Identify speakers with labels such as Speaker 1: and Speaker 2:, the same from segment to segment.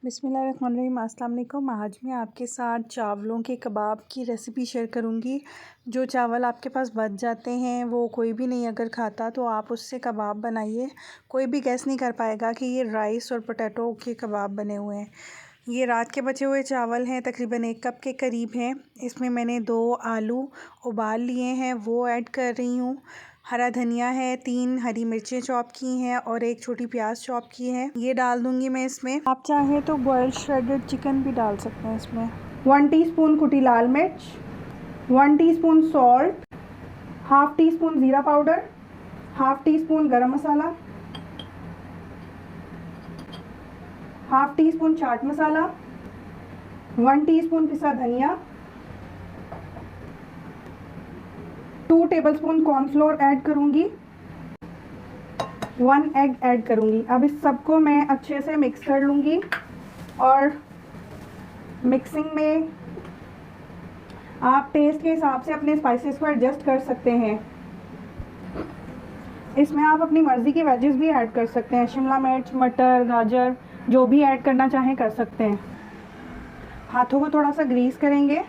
Speaker 1: बिस्मिल्लाहिर्रहमानिर्रहीम। अस्सलाम वालेकुम। आज मैं आपके साथ चावलों के कबाब की रेसिपी शेयर करूंगी। जो चावल आपके पास बच जाते हैं वो कोई भी नहीं अगर खाता तो आप उससे कबाब बनाइए। कोई भी गैस नहीं कर पाएगा कि ये राइस और पोटैटो के कबाब बने हुए हैं। ये रात के बचे हुए चावल हैं, तकरीबन 1 कप के करीब हैं। इसमें मैंने 2 आलू उबाल लिए हैं, वो ऐड कर रही हूँ। हरा धनिया है, 3 हरी मिर्चें चॉप की हैं और 1 छोटी प्याज चॉप की है, ये डाल दूंगी मैं इसमें। आप चाहें तो बॉयल्ड श्रेडेड चिकन भी डाल सकते हैं इसमें।
Speaker 2: 1 टीस्पून कुटी लाल मिर्च, 1 teaspoon salt, half tea spoon ज़ीरा पाउडर, हाफ टी स्पून गरम मसाला, half tea spoon chaat masala, 1 teaspoon पिसा धनिया, 2 टेबलस्पून कॉर्नफ्लोर ऐड करूंगी, 1 एग ऐड करूंगी। अब इस सबको मैं अच्छे से मिक्स कर लूंगी और मिक्सिंग में आप टेस्ट के हिसाब से अपने स्पाइसेस को एडजस्ट कर सकते हैं। इसमें आप अपनी मर्ज़ी की वेजेस भी ऐड कर सकते हैं, शिमला मिर्च, मटर, गाजर, जो भी ऐड करना चाहें कर सकते हैं। हाथों को थोड़ा सा ग्रीस करेंगे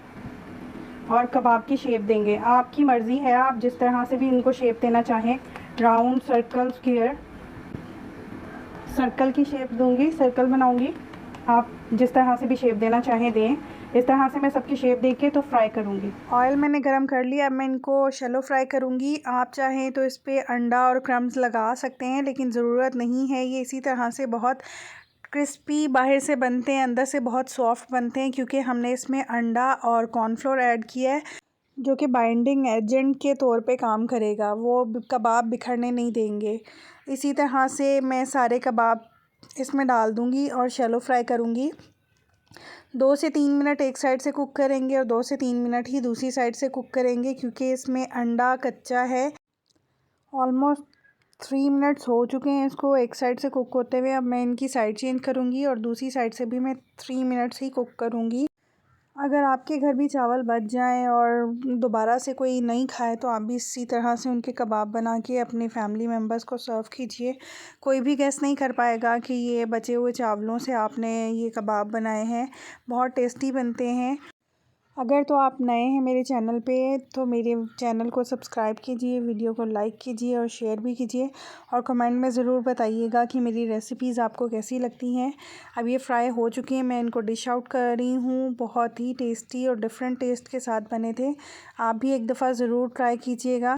Speaker 2: और कबाब की शेप देंगे। आपकी मर्ज़ी है, आप जिस तरह से भी इनको शेप देना चाहें, राउंड, सर्कल, स्क्वायर। सर्कल की शेप दूंगी, सर्कल बनाऊंगी। आप जिस तरह से भी शेप देना चाहें दें। इस तरह से मैं सबकी शेप दे के तो फ्राई करूंगी।
Speaker 1: ऑयल मैंने गरम कर लिया, अब मैं इनको शैलो फ्राई करूंगी। आप चाहें तो इस पर अंडा और क्रम्स लगा सकते हैं, लेकिन ज़रूरत नहीं है। ये इसी तरह से बहुत क्रिस्पी बाहर से बनते हैं, अंदर से बहुत सॉफ्ट बनते हैं, क्योंकि हमने इसमें अंडा और कॉर्नफ्लोर ऐड किया है, जो कि बाइंडिंग एजेंट के तौर पे काम करेगा। वो कबाब बिखरने नहीं देंगे। इसी तरह से मैं सारे कबाब इसमें डाल दूंगी और शैलो फ्राई करूंगी। 2 से 3 मिनट एक साइड से कुक करेंगे और 2 से 3 मिनट ही दूसरी साइड से कुक करेंगे, क्योंकि इसमें अंडा कच्चा है। ऑलमोस्ट 3 मिनट्स हो चुके हैं इसको एक साइड से कुक होते हुए। अब मैं इनकी साइड चेंज करूंगी और दूसरी साइड से भी मैं 3 मिनट्स ही कुक करूंगी। अगर आपके घर भी चावल बच जाएं और दोबारा से कोई नहीं खाए तो आप भी इसी तरह से उनके कबाब बना के अपने फैमिली मेम्बर्स को सर्व कीजिए। कोई भी गेस नहीं कर पाएगा कि ये बचे हुए चावलों से आपने ये कबाब बनाए हैं। बहुत टेस्टी बनते हैं। अगर तो आप नए हैं मेरे चैनल पे तो मेरे चैनल को सब्सक्राइब कीजिए, वीडियो को लाइक कीजिए और शेयर भी कीजिए, और कमेंट में ज़रूर बताइएगा कि मेरी रेसिपीज़ आपको कैसी लगती हैं। अब ये फ्राई हो चुकी हैं, मैं इनको डिश आउट कर रही हूँ। बहुत ही टेस्टी और डिफरेंट टेस्ट के साथ बने थे। आप भी एक दफ़ा ज़रूर ट्राई कीजिएगा।